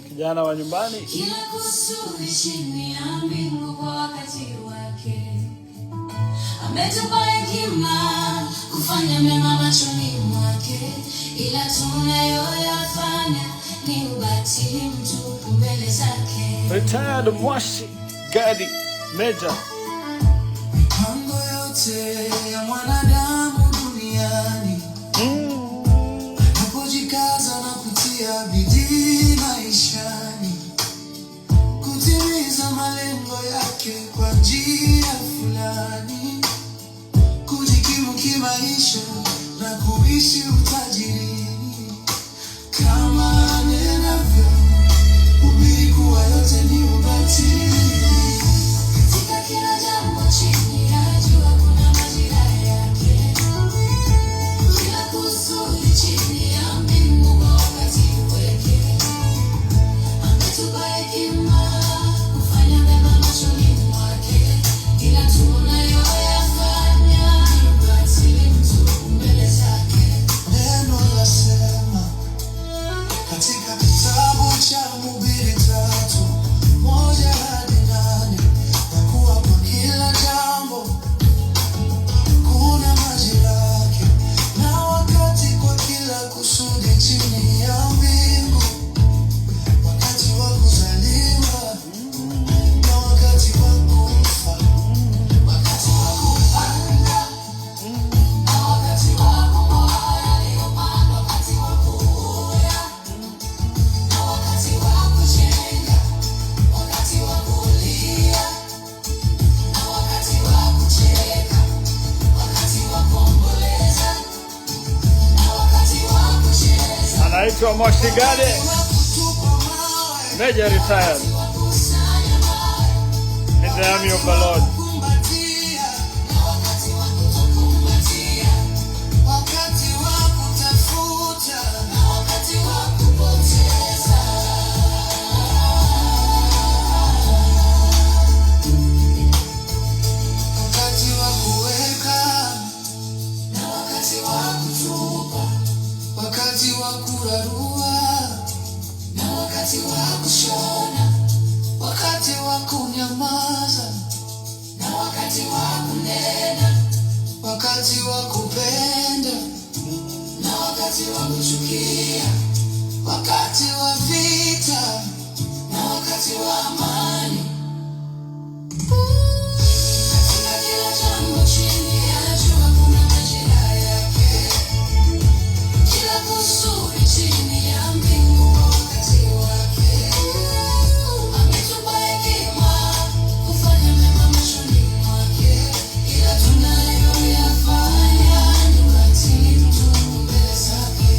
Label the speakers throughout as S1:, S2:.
S1: Kijana wa nyumbani.
S2: Kila kusudi chini ya mbingu kwa wakati wake. Ametupa hekima kufanya mema machoni mwake, ila tunayoyafanya ni ubatili mtupu mbele zake.
S1: Retired Mwashi Gadi Meja.
S3: Mipango yote ya mwanadamu duniani anapojikaza na kutia bidii maishani kutimiza malengo yake kwa njia fulani, kujikimu kimaisha na kuishi utajirini, kama anenavyo hubiri kuwa yote ni ubatili.
S2: Katika kila jambo chini ya jua kuna majira yake. Kila kusudi chini ya mbingu kwa wakati wake. Ametupa hekima kufanya mema machoni mwake, ila tunayoyafanya ni ubatili mtupu mbele zake.
S3: Neno lasema katika kitabu cha Mhubiri 3:1-8 ya kuwa kwa kila jambo kuna majira yake na wakati kwa kila kusudi chini ya mbingu, wakati wa kuzaliwa na wakati wa kufa, wakati wa kupanda
S2: Na wakati wa kung'oa yaliyopandwa, wakati wa kuvuna, na wakati wa kujenga, wakati wa kulia, na wakati wa kucheka, wakati wa kuomboleza, na wakati wa kucheza,
S1: Anaitwa Mwashi Gadi
S3: kutupa mawe,
S1: Meja retired
S2: wa kusanya mawe,
S1: in the army of the Lord.
S3: kumbatia,
S2: na wakati wa kutokumbatia,
S3: wakati wa kutafuta,
S2: na wakati wa kupoteza.
S3: wakati wa kuweka,
S2: Na wakati wa kutupa,
S3: wakati wa kurarua,
S2: na wakati wa kushona,
S3: wakati wa kunyamaza,
S2: na wakati wa kunena,
S3: wakati wa kupenda,
S2: na wakati wa kuchukia,
S3: wakati wa vita,
S2: na wakati wa amani. Katika kila jambo chini ya jua kuna majira yake. Kila kusudi chini ya mbingu kwa wakati wake. Ametupa hekima kufanya mema machoni mwake, ila tunayoyafanya ni ubatili mtupu mbele zake.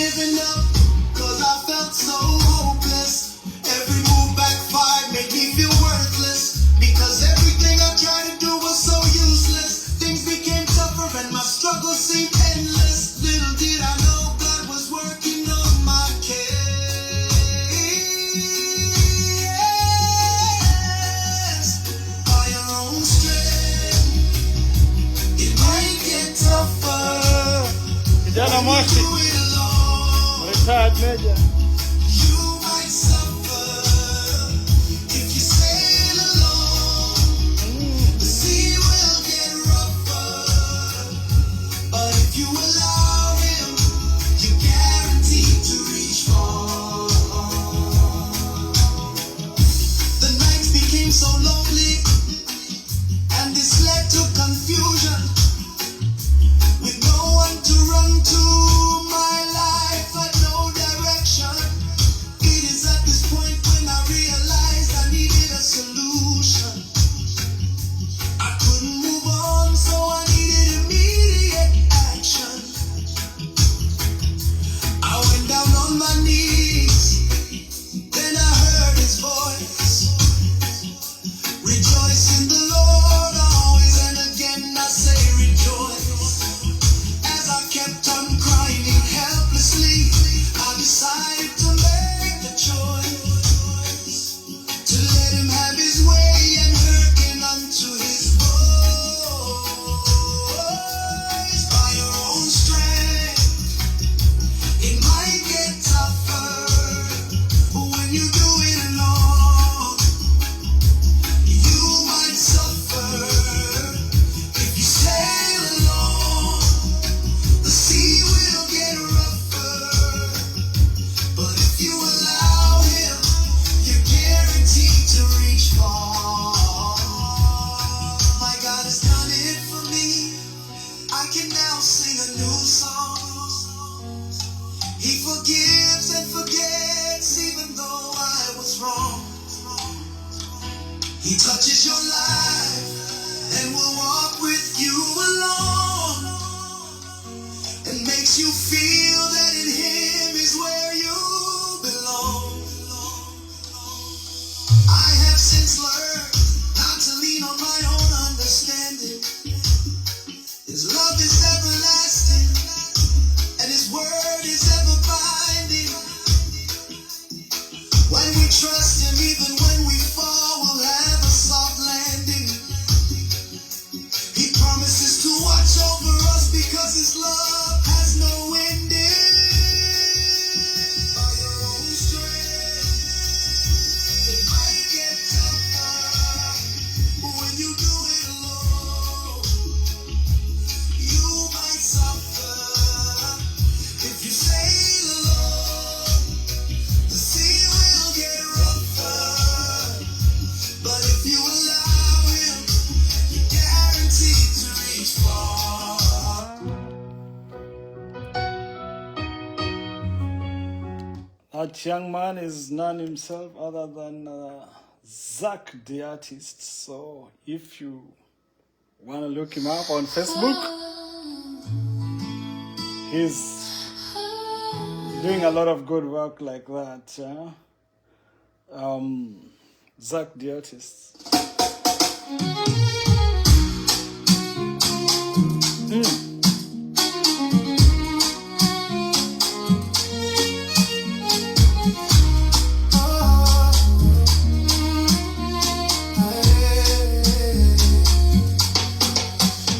S3: giving up, 'cause I felt so hopeless. Every move backfired, made me feel worthless. Because everything I tried to do was so useless. Things became tougher and my struggle seemed endless. Little did I know God was working on my case. By your own strength, it might get tougher.
S1: Kijana Moshi,
S3: Do it alone.
S1: retired major.
S3: You might suffer if you sail alone. The sea will get rougher, but if you allow him, you're guaranteed to reach far. The nights became so lonely, and this led to confusion. With no one to run to, my life had no direction. It is at this point when I realized I needed a solution. I couldn't move on, so I needed immediate action. I went down on my knees, then I heard his voice. Rejoice in the Lord always, and again I say rejoice. As I kept on crying helplessly, I decided to make the choice to let him have his way and hearken unto his voice. By your own strength, it might get tougher, but when you do it alone, you might suffer if you sail alone. The sea will get rougher, but if you allow him, you're guaranteed to reach far. My God has done it for me. I can now sing a new song. He forgives and forgets even though I was wrong. He touches your life and will walk with you along, and makes you feel that in him is where you belong. I have since learned not to lean on my own understanding. His love is everlasting, and his word is ever binding. When we trust him, even when we fall, we'll have a soft landing. He promises to watch over us because his love has no ending. By your own strength, it might get tougher, but when you do it alone, you might suffer if you sail alone. The sea will get rougher, but if you allow him, you're guaranteed to reach far.
S1: That young man is none himself other than Zach the artist. So if you want to look him up on Facebook, he's doing a lot of good work like that. Zach the artist.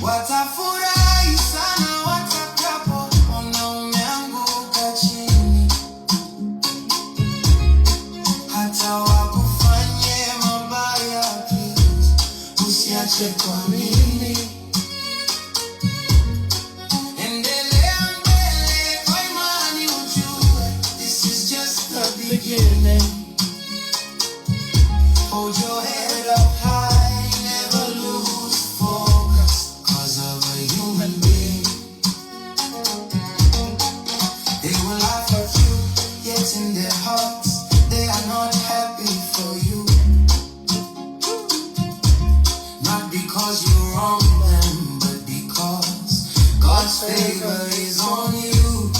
S3: Watafurahi sana watakapoona umeanguka chini, hata wakufanye mabaya pia, usiache kuamini. Endelea mbele kwa imani, ujue this is just the beginning. Hold your head up high, never lose focus, 'cause of a human being. They will laugh at you, yet in their hearts they are not happy for you. Not because you wrong them, but because God's favor is on you.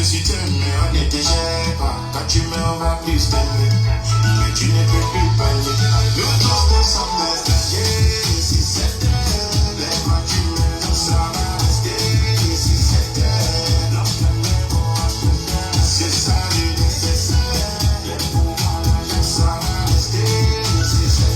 S3: si t'aimes, on était chers. Quand tu me vas plus t'aimer, mais tu ne peux plus parler. Nous tous ensemble, si c'était les matchs, ça va rester. Si c'était l'homme, c'est ça le nécessaire. Les pouvoirs, ça va rester. Si c'était.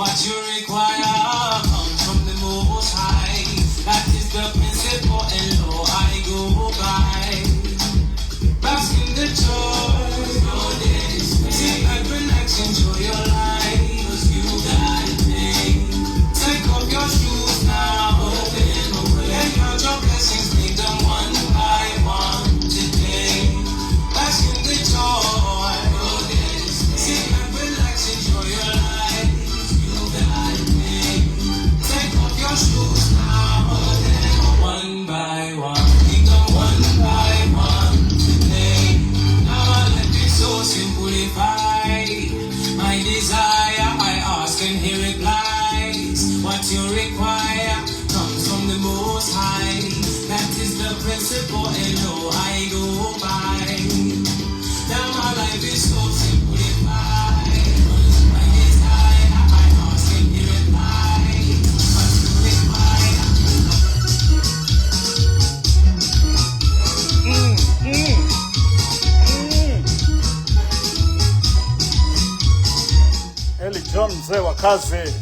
S3: What you require comes from the Most High. That is the principle, and lo, I go by. Bask in the joy, your days. Sit back, relax, enjoy your life, 'cause you got it made. Take off your shoes now, open away. And count your blessings, make them one by one today. Bask in the joy, your days. Sit back, relax, enjoy your life. Shoes now, one by one, pick them one by one today. Now my life is so simplified. My desire I ask and he replies. What you require comes from the Most High. That is the principle, and no, I go by. Now my life is so simplified. My desire I ask and he replies.
S1: Eli John mzee wa kazi.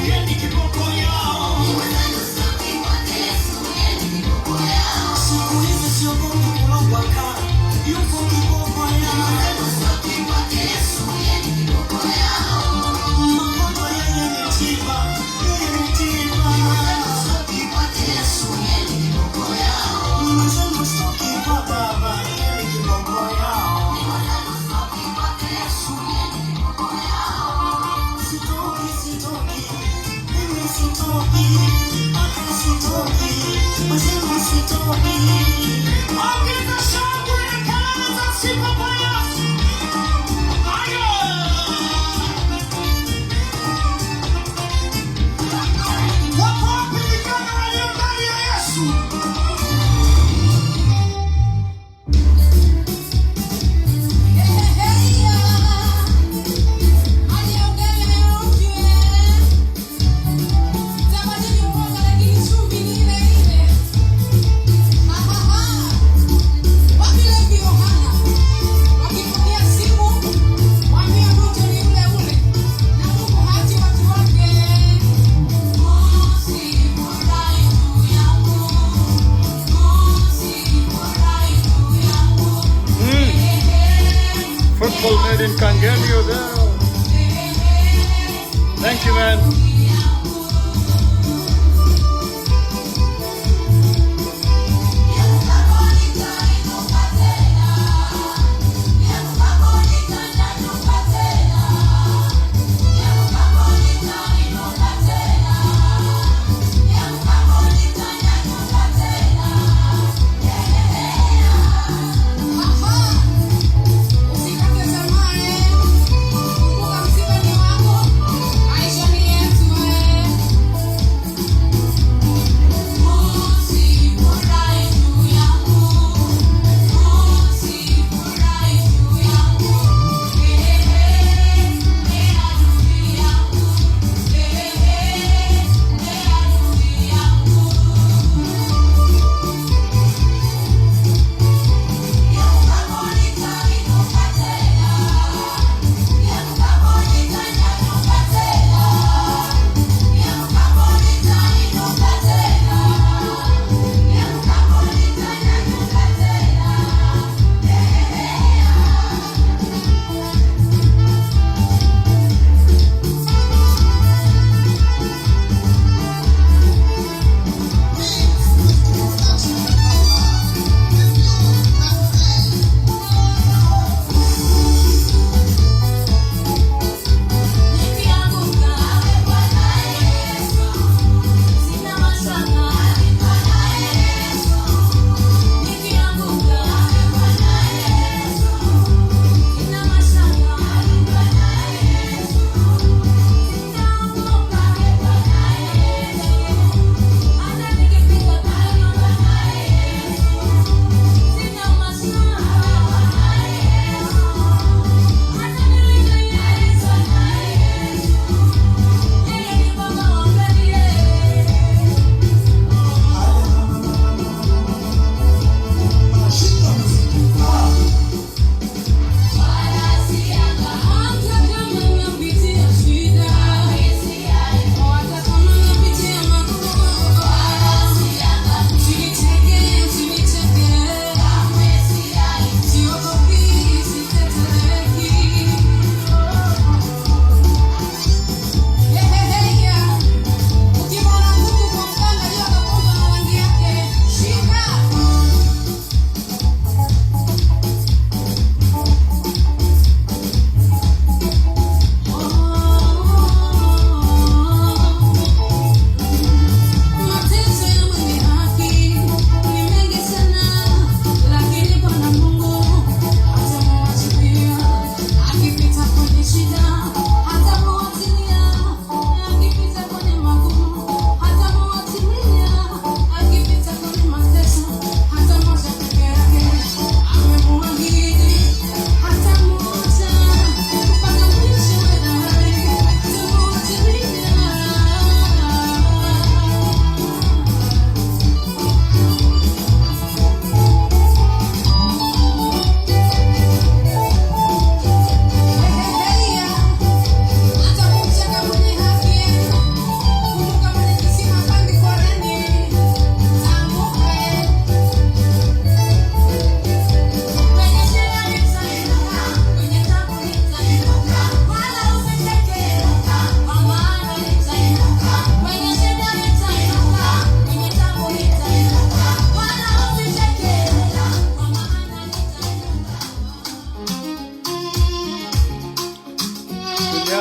S3: yeye ni kiboko yao. Siku hizi siogopi kulogwa kaa, yuko kiboko yao. Magonjwa yeye ni tiba, yeye ni tiba. Nimesema sitoki kwa baba, yeye ni kiboko yao. Sitoki, mimi sitoki.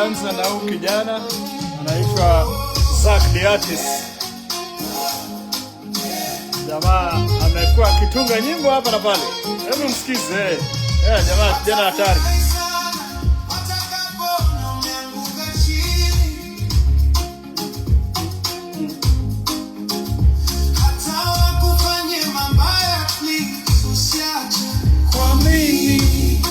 S1: Tumeanza na huyu kijana anaitwa Zack the Artist. Jamaa amekuwa akitunga nyimbo hapa na pale. Hebu msikize. Jamaa kijana hatari. Kwa mimi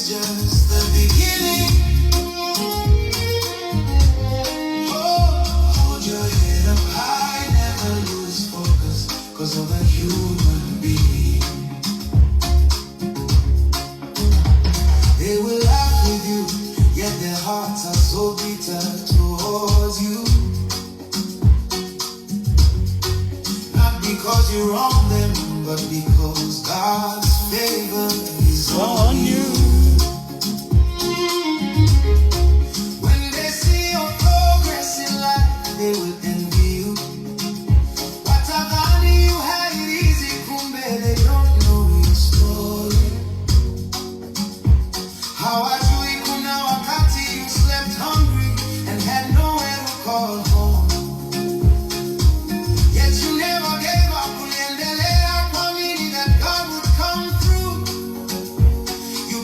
S3: just the beginning. Hold your head up high, never lose focus, 'cause of a human being. They will laugh with you, yet their hearts are so bitter towards you. Not because you wrong them, but because God's favor is on you. They will envy you. Watadhani you had it easy, kumbe they don't know your story. Hawajui kuna wakati you slept hungry and had nowhere to call home. Yet you never gave up, uliendelea kuamini that God would come through. You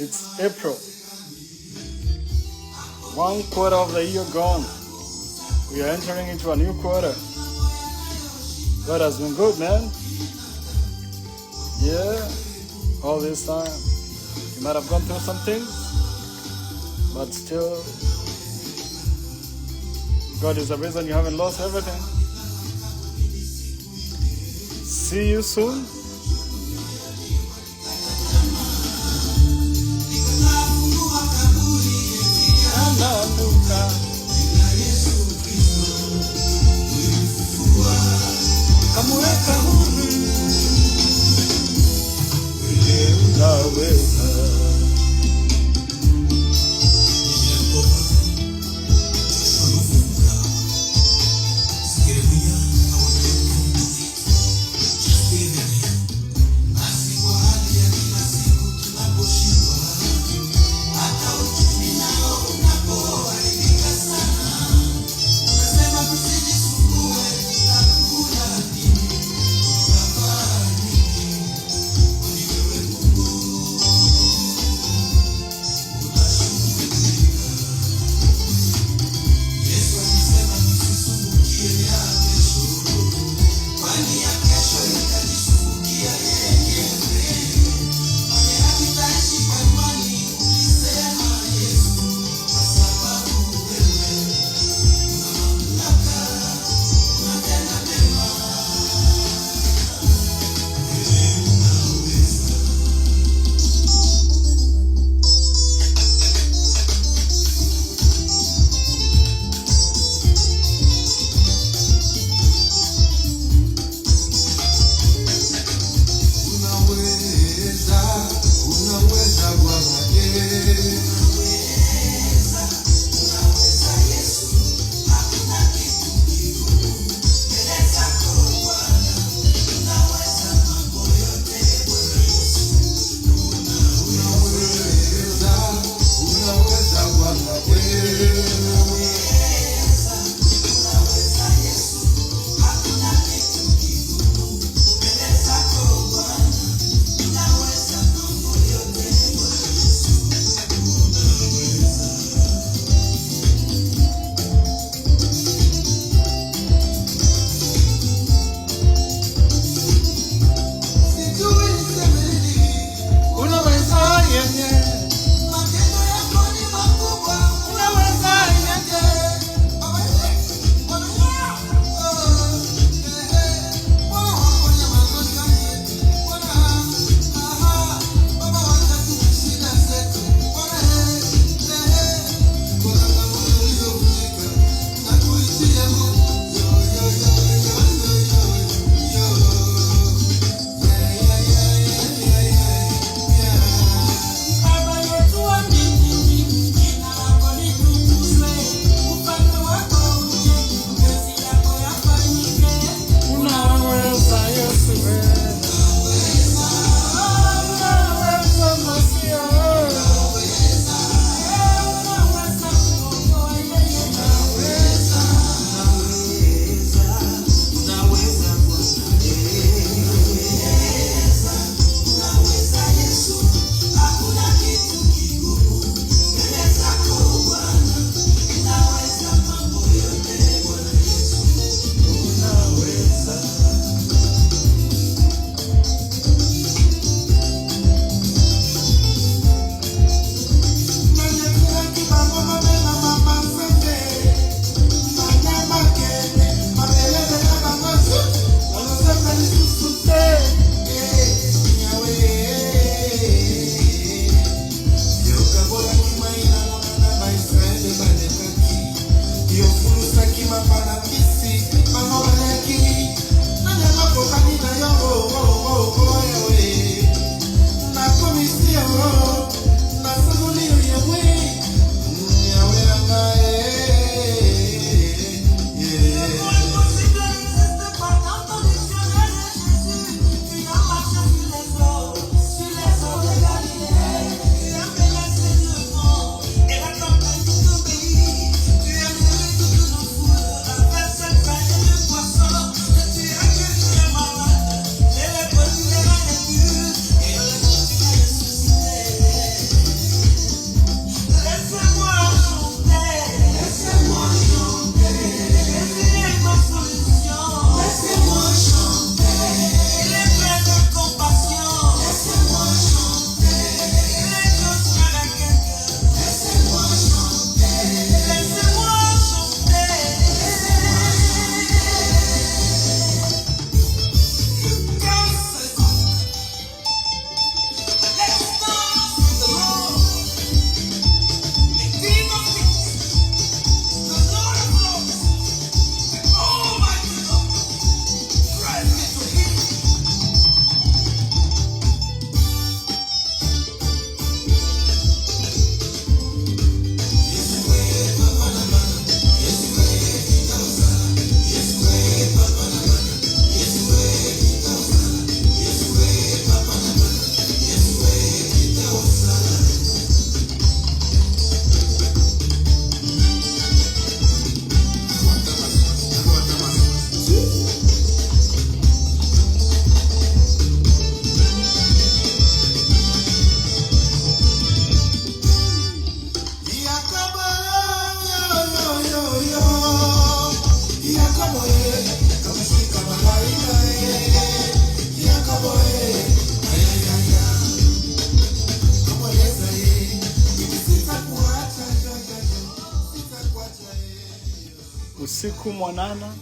S1: It's April. 1/4 of the year gone. We are entering into a new quarter. God has been good, man. Yeah, all this time. You might have gone through some things, but still, God is the reason you haven't lost everything. See you soon. Kamuweka huru. usiku mwanana.